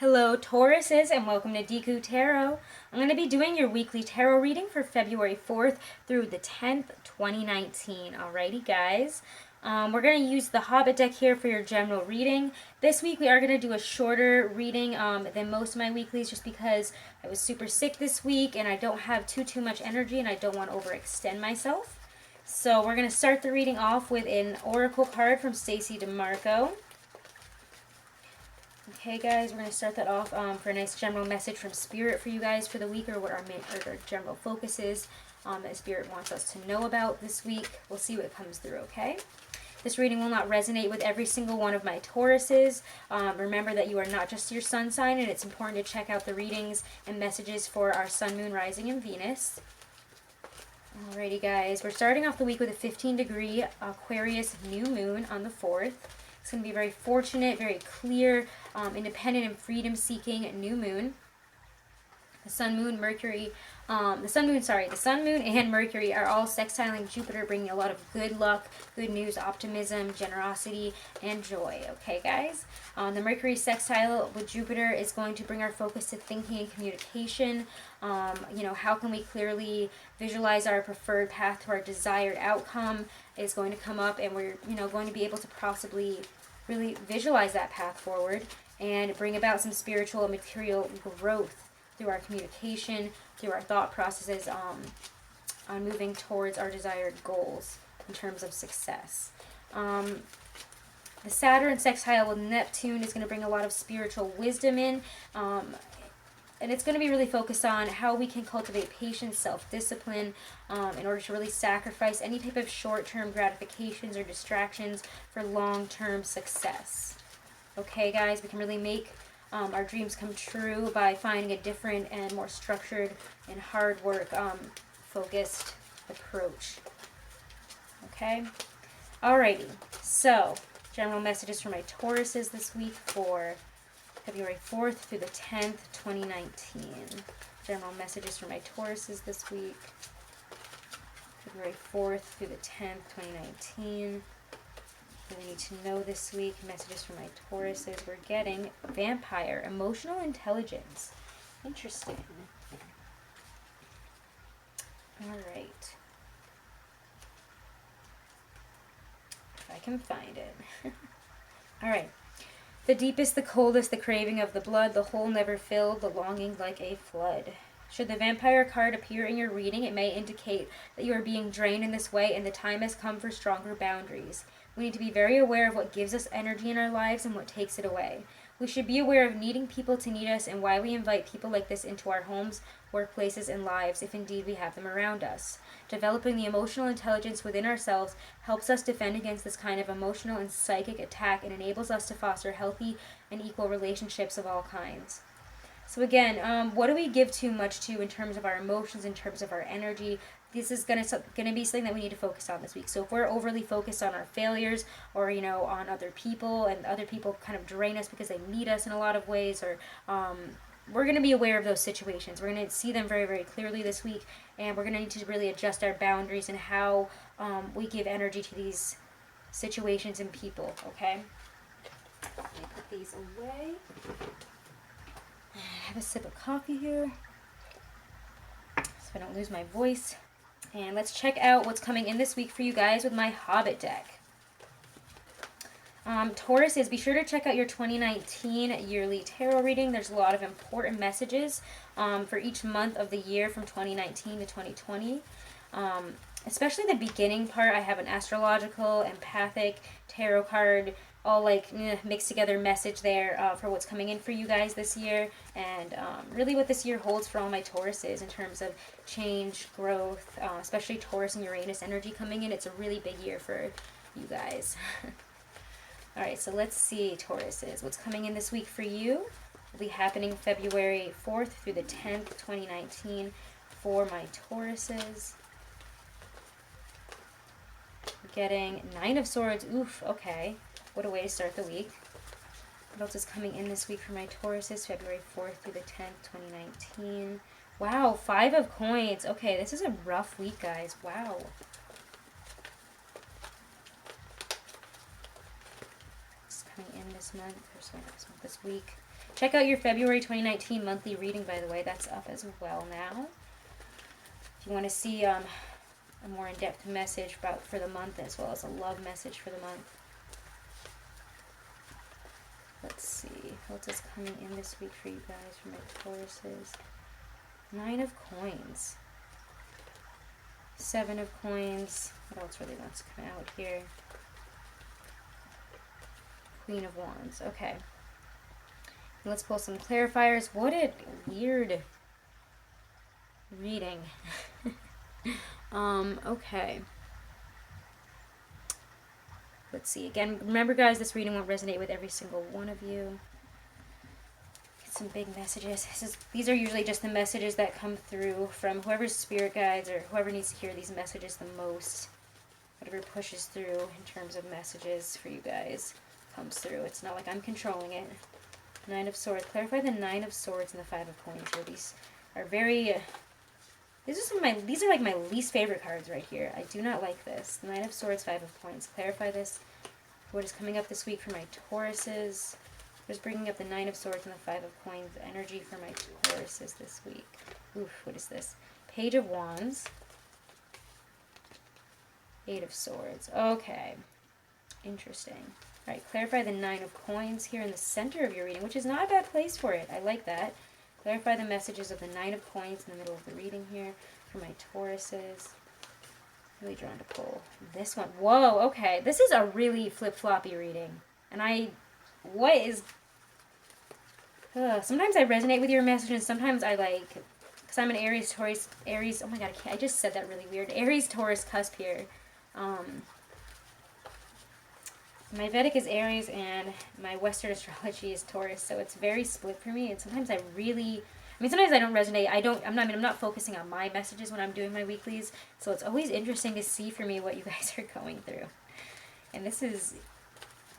Hello Tauruses and welcome to Deku Tarot. I'm going to be doing your weekly tarot reading for February 4th through the 10th, 2019. Alrighty guys. We're going to use the Hobbit deck here for your general reading. This week we are going to do a shorter reading than most of my weeklies just because I was super sick this week and I don't have too much energy and I don't want to overextend myself. So we're going to start the reading off with an oracle card from Stacey DeMarco. Okay guys, we're going to start that off for a nice general message from Spirit for you guys for the week, or what our general focus is that Spirit wants us to know about this week. We'll see what comes through, okay? This reading will not resonate with every single one of my Tauruses. Remember that you are not just your sun sign, and it's important to check out the readings and messages for our Sun, Moon, Rising, and Venus. Alrighty guys, we're starting off the week with a 15-degree Aquarius new moon on the 4th. It's going to be very fortunate, very clear, independent and freedom-seeking new moon. The Sun, Moon, and Mercury are all sextiling Jupiter, bringing a lot of good luck, good news, optimism, generosity, and joy. Okay, guys? The Mercury sextile with Jupiter is going to bring our focus to thinking and communication. How can we clearly visualize our preferred path to our desired outcome is going to come up, and we're, going to be able to possibly really visualize that path forward and bring about some spiritual and material growth through our communication, through our thought processes on moving towards our desired goals in terms of success. The Saturn sextile with Neptune is going to bring a lot of spiritual wisdom in, and it's going to be really focused on how we can cultivate patience, self-discipline, in order to really sacrifice any type of short-term gratifications or distractions for long-term success. Okay, guys, we can really make our dreams come true by finding a different and more structured and hard work focused approach. Okay? Alrighty, so general messages for my Tauruses this week for February 4th through the 10th, 2019. General messages for my Tauruses this week, February 4th through the 10th, 2019. What we need to know this week, messages for my Tauruses. We're getting vampire, emotional intelligence. Interesting. Alright. If I can find it. Alright. The deepest, the coldest, the craving of the blood, the hole never filled, the longing like a flood. Should the vampire card appear in your reading, it may indicate that you are being drained in this way and the time has come for stronger boundaries. We need to be very aware of what gives us energy in our lives and what takes it away. We should be aware of needing people to need us and why we invite people like this into our homes, workplaces, and lives, if indeed we have them around us. Developing the emotional intelligence within ourselves helps us defend against this kind of emotional and psychic attack and enables us to foster healthy and equal relationships of all kinds. So again, what do we give too much to in terms of our emotions, in terms of our energy? This is going to be something that we need to focus on this week. So if we're overly focused on our failures or, on other people, and other people kind of drain us because they need us in a lot of ways, or we're going to be aware of those situations. We're going to see them very, very clearly this week, and we're going to need to really adjust our boundaries and how we give energy to these situations and people, okay? Let me put these away. Have a sip of coffee here so I don't lose my voice. And let's check out what's coming in this week for you guys with my Hobbit deck. Tauruses, be sure to check out your 2019 yearly tarot reading. There's a lot of important messages for each month of the year from 2019 to 2020. Especially the beginning part, I have an astrological, empathic, tarot card, all mixed together message there for what's coming in for you guys this year, and really what this year holds for all my Tauruses in terms of change, growth, especially Taurus and Uranus energy coming in. It's a really big year for you guys. Alright, so let's see, Tauruses, what's coming in this week for you. Will be happening February 4th through the 10th, 2019 for my Tauruses. We're getting 9 of Swords. Oof, okay. What a way to start the week. What else is coming in this week for my Tauruses? February 4th through the 10th, 2019. Wow, 5 of Coins. Okay, this is a rough week, guys. Wow. What's coming in this month? Or sorry, not this month, this week. Check out your February 2019 monthly reading, by the way. That's up as well now. If you want to see a more in-depth message for the month, as well as a love message for the month. Let's see. What is coming in this week for you guys, for my Tauruses? 9 of Coins. 7 of Coins. What else really wants to come out here? Queen of Wands. Okay. Let's pull some clarifiers. What a weird reading. Okay. Let's see. Again, remember guys, this reading won't resonate with every single one of you. Get some big messages. These are usually just the messages that come through from whoever's spirit guides or whoever needs to hear these messages the most. Whatever pushes through in terms of messages for you guys comes through. It's not like I'm controlling it. 9 of Swords. Clarify the 9 of Swords and the 5 of Coins here. These are very... These are like my least favorite cards right here. I do not like this. 9 of Swords, 5 of Coins. Clarify this. What is coming up this week for my Tauruses? Just bringing up the 9 of Swords and the 5 of Coins energy for my Tauruses this week. Oof, what is this? Page of Wands. 8 of Swords. Okay. Interesting. Alright, clarify the 9 of Coins here in the center of your reading, which is not a bad place for it. I like that. Clarify the messages of the 9 of Coins in the middle of the reading here for my Tauruses. Really drawn to pull this one. Whoa, okay. This is a really flip-floppy reading. And what is... sometimes I resonate with your message, and sometimes I like... Because I'm an Aries, Taurus, Aries... Oh my god, I just said that really weird. Aries, Taurus cusp here. My Vedic is Aries and my Western astrology is Taurus, so it's very split for me. And sometimes I really, sometimes I don't resonate. I'm not focusing on my messages when I'm doing my weeklies. So it's always interesting to see for me what you guys are going through. And this is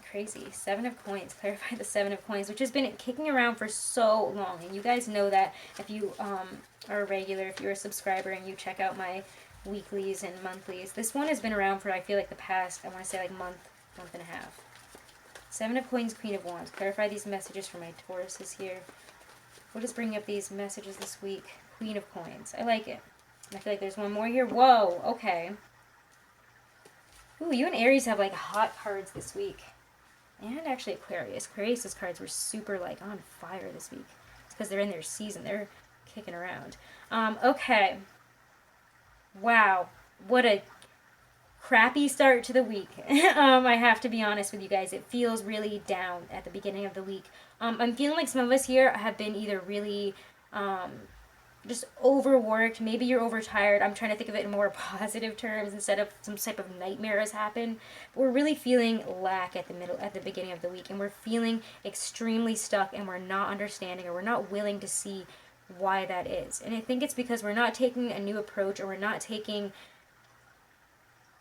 crazy. 7 of Coins. Clarify the 7 of Coins, which has been kicking around for so long. And you guys know that if you are a regular, if you're a subscriber and you check out my weeklies and monthlies. This one has been around for, I feel like, the past, I want to say like month and a half. 7 of Coins, Queen of Wands. Clarify these messages for my Tauruses here. What is bringing up these messages this week? Queen of Coins. I like it. And I feel like there's one more here. Whoa, okay. Ooh, you and Aries have like hot cards this week. And actually Aquarius. Aquarius' cards were super like on fire this week. It's because they're in their season. They're kicking around. Okay. Wow. What a crappy start to the week. I have to be honest with you guys. It feels really down at the beginning of the week. I'm feeling like some of us here have been either really just overworked. Maybe you're overtired. I'm trying to think of it in more positive terms instead of some type of nightmare has happened. But we're really feeling lack at the beginning of the week, and we're feeling extremely stuck, and we're not understanding, or we're not willing to see why that is. And I think it's because we're not taking a new approach, or we're not taking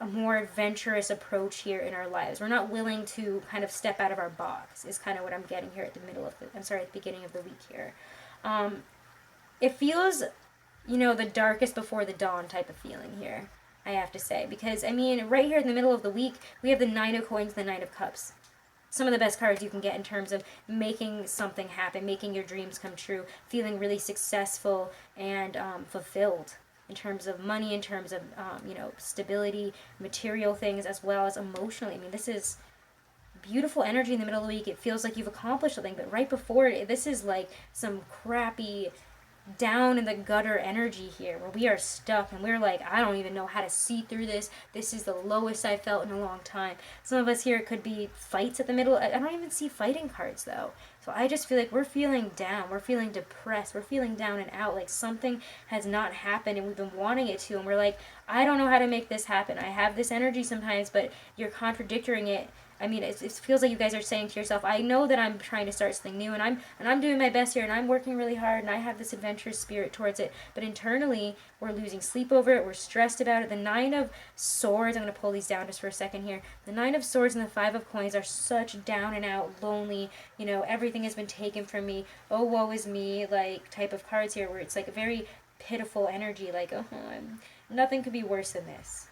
a more adventurous approach here in our lives. We're not willing to kind of step out of our box, is kind of what I'm getting here at the beginning of the week here. It feels, the darkest before the dawn type of feeling here, I have to say. Because, right here in the middle of the week, we have the 9 of Coins, the 9 of Cups. Some of the best cards you can get in terms of making something happen, making your dreams come true, feeling really successful and fulfilled. In terms of money, in terms of, stability, material things, as well as emotionally. This is beautiful energy in the middle of the week. It feels like you've accomplished something, but right before it, this is like some crappy, down in the gutter energy here, where we are stuck, and we're like, I don't even know how to see through this. This is the lowest I've felt in a long time. Some of us here, it could be fights at the middle. I don't even see fighting cards, though. So I just feel like we're feeling down. We're feeling depressed. We're feeling down and out. Like something has not happened and we've been wanting it to. And we're like, I don't know how to make this happen. I have this energy sometimes, but you're contradicting it. It feels like you guys are saying to yourself, I know that I'm trying to start something new, and I'm doing my best here, and I'm working really hard, and I have this adventurous spirit towards it. But internally, we're losing sleep over it. We're stressed about it. The 9 of Swords, I'm going to pull these down just for a second here. The 9 of Swords and the 5 of Coins are such down and out, lonely, everything has been taken from me. Oh, woe is me, like, type of cards here, where it's like a very pitiful energy, like, nothing could be worse than this.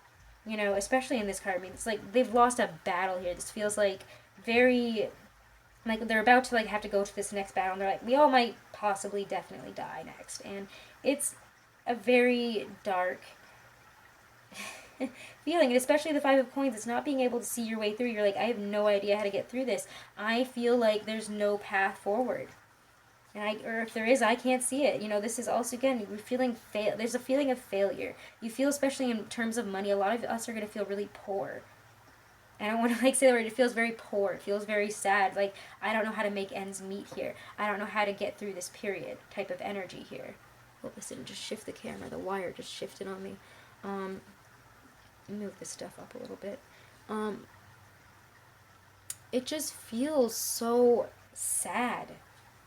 Especially in this card. It's like they've lost a battle here. This feels like very like they're about to like have to go to this next battle, and they're like, we all might possibly definitely die next. And it's a very dark feeling, and especially the Five of Coins, it's not being able to see your way through. You're like, I have no idea how to get through this. I feel like there's no path forward. And or if there is, I can't see it. You know, this is also, again, we're feeling there's a feeling of failure. You feel, especially in terms of money, a lot of us are going to feel really poor. I don't want to like say the word, it feels very poor. It feels very sad. Like, I don't know how to make ends meet here. I don't know how to get through this period type of energy here. Oh, listen, just shift the camera. The wire just shifted on me. Move this stuff up a little bit. It just feels so sad.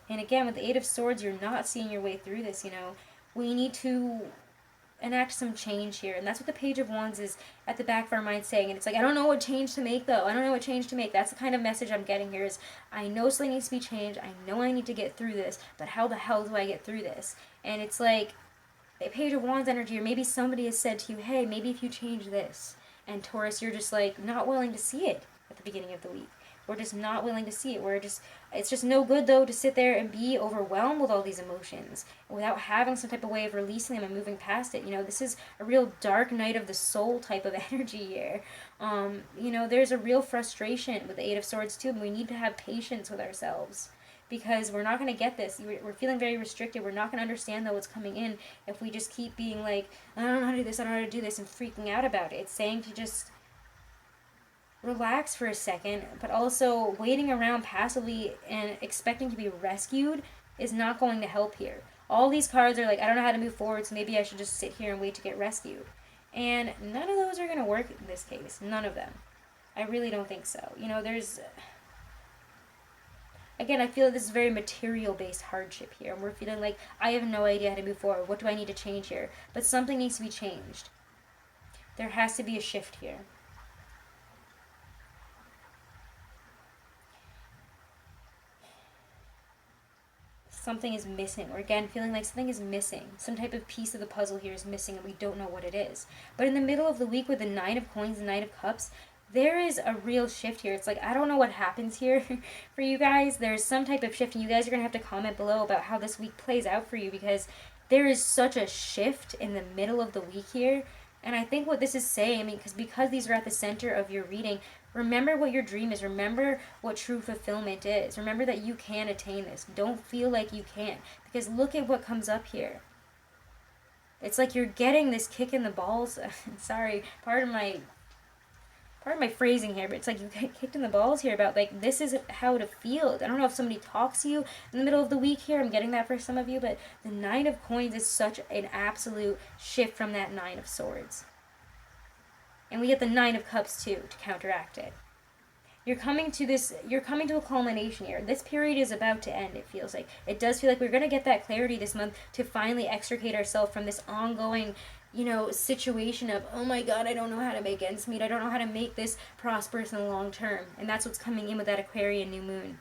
And again, with the Eight of Swords, you're not seeing your way through this, you know. We need to enact some change here. And that's what the Page of Wands is at the back of our mind saying. And it's like, I don't know what change to make, though. I don't know what change to make. That's the kind of message I'm getting here is, I know something needs to be changed. I know I need to get through this. But how the hell do I get through this? And it's like, the Page of Wands energy, or maybe somebody has said to you, hey, maybe if you change this. And Taurus, you're just like, not willing to see it at the beginning of the week. We're just not willing to see it. It's just no good, though, to sit there and be overwhelmed with all these emotions without having some type of way of releasing them and moving past it. You know, this is a real dark night of the soul type of energy here. You know, there's a real frustration with the Eight of Swords, too, and we need to have patience with ourselves because we're not going to get this. We're feeling very restricted. We're not going to understand, though, what's coming in if we just keep being like, I don't know how to do this, I don't know how to do this, and freaking out about it. It's saying to just relax for a second, but also waiting around passively and expecting to be rescued is not going to help here. All these cards are like, I don't know how to move forward, so maybe I should just sit here and wait to get rescued. And none of those are going to work in this case. None of them. I really don't think so. You know, again, I feel like this is very material-based hardship here, and we're feeling like, I have no idea how to move forward. What do I need to change here? But something needs to be changed. There has to be a shift here. Something is missing, or again, feeling like something is missing. Some type of piece of the puzzle here is missing, and we don't know what it is. But in the middle of the week with the Nine of Coins and Knight of Cups, there is a real shift here. It's like, I don't know what happens here for you guys. There's some type of shift, and you guys are going to have to comment below about how this week plays out for you, because there is such a shift in the middle of the week here. And I think what this is saying, I mean, because these are at the center of your reading, remember what your dream is. Remember what true fulfillment is. Remember that you can attain this. Don't feel like you can't. Because look at what comes up here. It's like you're getting this kick in the balls. Sorry, pardon my phrasing here, but it's like you get kicked in the balls here about like, this is how to feel. I don't know if somebody talks to you in the middle of the week here. I'm getting that for some of you, but the Nine of Coins is such an absolute shift from that Nine of Swords. And we get the Nine of Cups too to counteract it. You're coming to a culmination here. This period is about to end, it feels like. It does feel like we're going to get that clarity this month to finally extricate ourselves from this ongoing, you know, situation of, oh my god, I don't know how to make ends meet. I don't know how to make this prosperous in the long term. And that's what's coming in with that Aquarian new moon.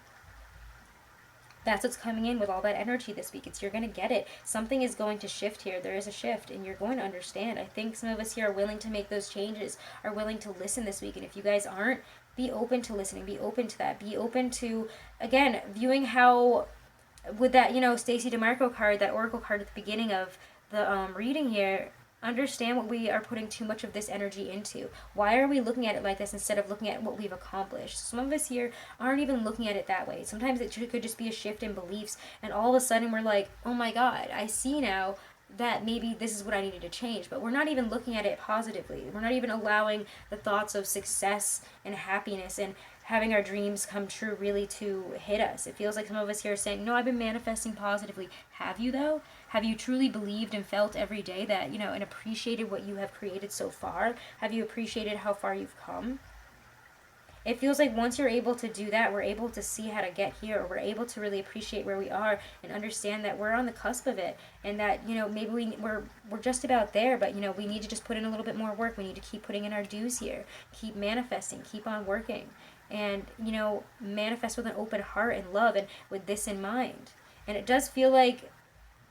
That's what's coming in with all that energy this week. You're going to get it. Something is going to shift here. There is a shift, and you're going to understand. I think some of us here are willing to make those changes, are willing to listen this week. And if you guys aren't, be open to listening. Be open to that. Be open to, again, viewing how, with that, you know, Stacey DeMarco card, that Oracle card at the beginning of the reading here, understand what we are putting too much of this energy into. Why are we looking at it like this instead of looking at what we've accomplished? Some of us here aren't even looking at it that way. Sometimes it could just be a shift in beliefs, and all of a sudden we're like, oh my god, I see now that maybe this is what I needed to change. But we're not even looking at it positively. We're not even allowing the thoughts of success and happiness and having our dreams come true really to hit us. It feels like some of us here are saying, no, I've been manifesting positively. Have you, though? Have you truly believed and felt every day that, you know, and appreciated what you have created so far? Have you appreciated how far you've come? It feels like once you're able to do that, we're able to see how to get here, or we're able to really appreciate where we are and understand that we're on the cusp of it, and that, you know, maybe we're just about there, but, you know, we need to just put in a little bit more work. We need to keep putting in our dues here, keep manifesting, keep on working, and, you know, manifest with an open heart and love and with this in mind. And it does feel like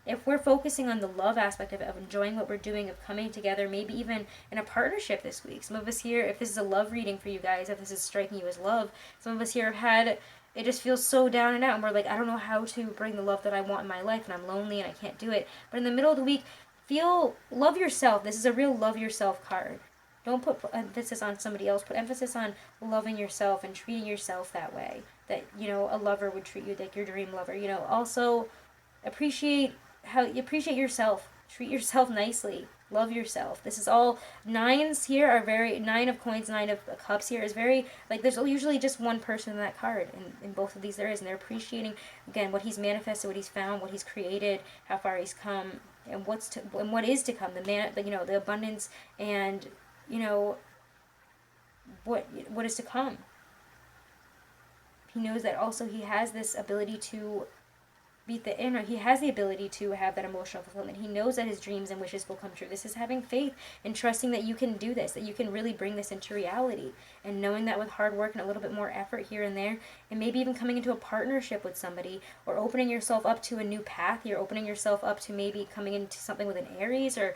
if we're focusing on the love aspect of enjoying what we're doing, of coming together, maybe even in a partnership this week. Some of us here, if this is a love reading for you guys, if this is striking you as love, some of us here have had it just feels so down and out, and we're like, I don't know how to bring the love that I want in my life, and I'm lonely and I can't do it. But in the middle of the week, love yourself. This is a real love yourself card. Don't put emphasis on somebody else. Put emphasis on loving yourself and treating yourself that way. That, you know, a lover would treat you, like your dream lover. You know, also appreciate how you appreciate yourself. Treat yourself nicely. Love yourself. This is all nines here are very, nine of coins, nine of cups here is very, like, there's usually just one person in that card. In both of these there is, and they're appreciating, again, what he's manifested, what he's found, what he's created, how far he's come, and what is to come, you know, the abundance, and, you know, what is to come. He knows that also he has this ability to he has the ability to have that emotional fulfillment. He knows that his dreams and wishes will come true. This is having faith and trusting that you can do this, that you can really bring this into reality, and knowing that with hard work and a little bit more effort here and there, and maybe even coming into a partnership with somebody, or opening yourself up to a new path. You're opening yourself up to maybe coming into something with an Aries, or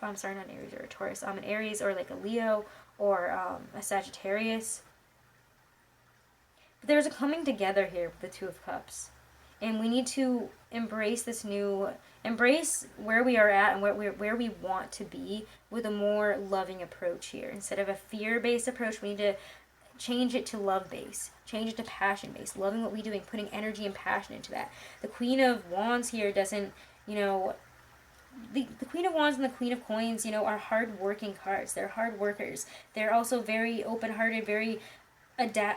I'm sorry, not an Aries, or a Taurus, an Aries, or like a Leo, or a Sagittarius. But there's a coming together here with the Two of Cups. And we need to embrace embrace where we are at and where we want to be with a more loving approach here. Instead of a fear-based approach, we need to change it to love-based. Change it to passion-based. Loving what we do and putting energy and passion into that. The Queen of Wands here doesn't, you know, the Queen of Wands and the Queen of Coins, you know, are hard-working cards. They're hard workers. They're also very open-hearted, very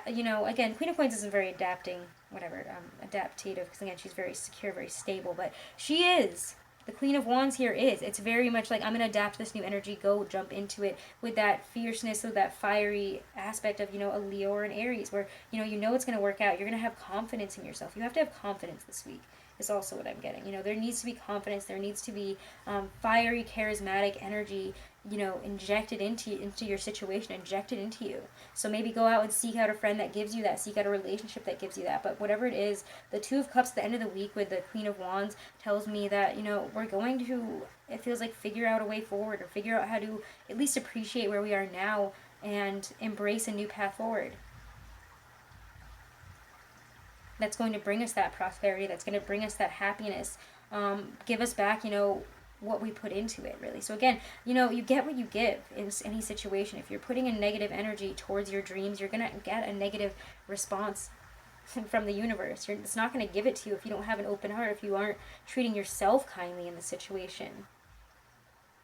you know, again, Queen of Coins isn't very adaptative, because again, she's very secure, very stable, but she is. The Queen of Wands here is. It's very much like, I'm going to adapt to this new energy, go jump into it with that fierceness, with that fiery aspect of, you know, a Leo or an Aries, where, you know it's going to work out. You're going to have confidence in yourself. You have to have confidence this week, is also what I'm getting. You know, there needs to be confidence. There needs to be fiery, charismatic energy, you know, injected into your situation, injected into you. So maybe go out and seek out a friend that gives you that, seek out a relationship that gives you that. But whatever it is, the Two of Cups at the end of the week with the Queen of Wands tells me that, you know, we're going to, it feels like, figure out a way forward, or figure out how to at least appreciate where we are now and embrace a new path forward. That's going to bring us that prosperity, that's going to bring us that happiness, give us back, you know, what we put into it, really. So again, you know, you get what you give in any situation. If you're putting in negative energy towards your dreams, you're going to get a negative response from the universe. It's not going to give it to you if you don't have an open heart, if you aren't treating yourself kindly in the situation.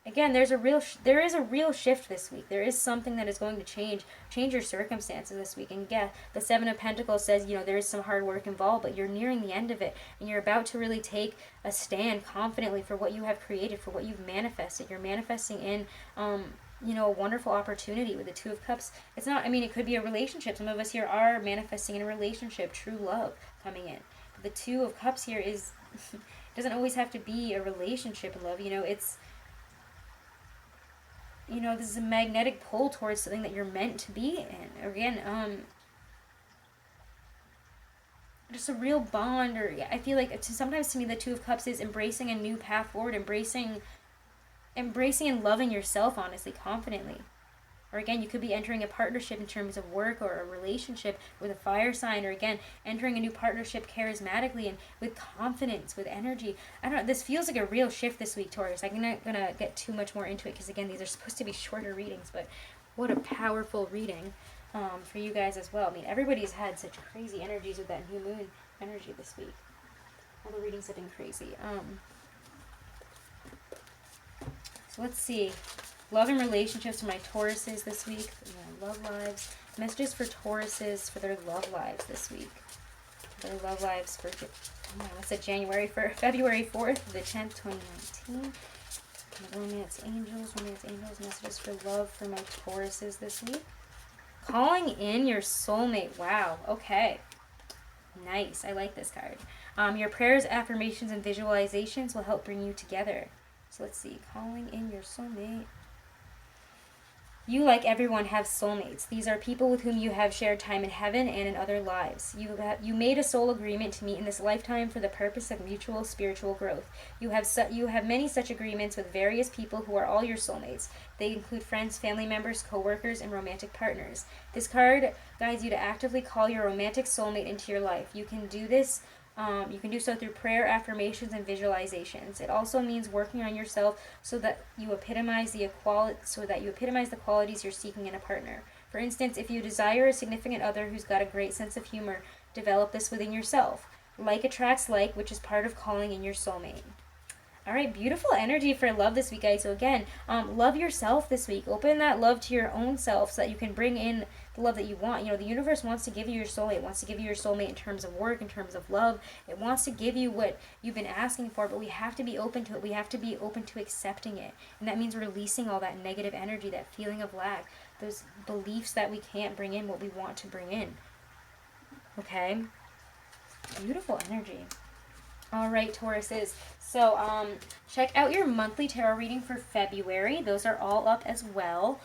Again, there is a real shift this week. There is something that is going to change your circumstances this week. And yeah, the Seven of Pentacles says, you know, there is some hard work involved, but you're nearing the end of it, and you're about to really take a stand confidently for what you have created, for what you've manifested. You're manifesting in, you know, a wonderful opportunity with the Two of Cups. It's not, I mean, it could be a relationship. Some of us here are manifesting in a relationship, true love coming in. But the Two of Cups here is, it doesn't always have to be a relationship love. You know, it's, you know, this is a magnetic pull towards something that you're meant to be in. Again, just a real bond, or I feel like sometimes to me the Two of Cups is embracing a new path forward, embracing and loving yourself honestly, confidently. Or again, you could be entering a partnership in terms of work, or a relationship with a fire sign, or again, entering a new partnership charismatically and with confidence, with energy. I don't know, this feels like a real shift this week, Taurus. I'm not going to get too much more into it, because again, these are supposed to be shorter readings, but what a powerful reading for you guys as well. I mean, everybody's had such crazy energies with that new moon energy this week. All the readings have been crazy. So let's see. Love and relationships for my Tauruses this week. Love lives. Messages for Tauruses for their love lives this week. Their love lives for, what's it, February 4th to the 10th, 2019. Romance angels, messages for love for my Tauruses this week. Calling in your soulmate. Wow, okay. Nice, I like this card. Your prayers, affirmations, and visualizations will help bring you together. So let's see, calling in your soulmate. You, like everyone, have soulmates. These are people with whom you have shared time in heaven and in other lives. You made a soul agreement to meet in this lifetime for the purpose of mutual spiritual growth. You have many such agreements with various people who are all your soulmates. They include friends, family members, co-workers, and romantic partners. This card guides you to actively call your romantic soulmate into your life. You can do this you can do so through prayer, affirmations, and visualizations. It also means working on yourself so that you epitomize the qualities you're seeking in a partner. For instance, if you desire a significant other who's got a great sense of humor, develop this within yourself. Like attracts like, which is part of calling in your soulmate. All right, beautiful energy for love this week, guys. So again, love yourself this week. Open that love to your own self so that you can bring in the love that you want. You know, the universe wants to give you your soulmate. It wants to give you your soulmate in terms of work, in terms of love. It wants to give you what you've been asking for, but we have to be open to it. We have to be open to accepting it. And that means releasing all that negative energy, that feeling of lack, those beliefs that we can't bring in what we want to bring in. Okay? Beautiful energy. All right, Tauruses. So check out your monthly tarot reading for February. Those are all up as well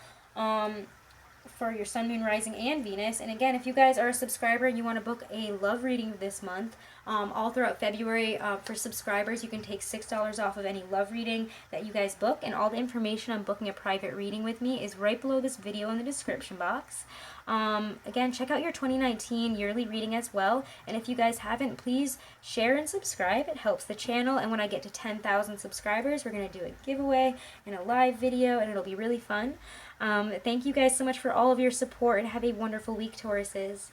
for your Sun, Moon, Rising, and Venus. And again, if you guys are a subscriber and you want to book a love reading this month, all throughout February, for subscribers, you can take $6 off of any love reading that you guys book. And all the information on booking a private reading with me is right below this video in the description box. Again, check out your 2019 yearly reading as well. And if you guys haven't, please share and subscribe. It helps the channel. And when I get to 10,000 subscribers, we're going to do a giveaway and a live video, and it'll be really fun. Thank you guys so much for all of your support, and have a wonderful week, Tauruses.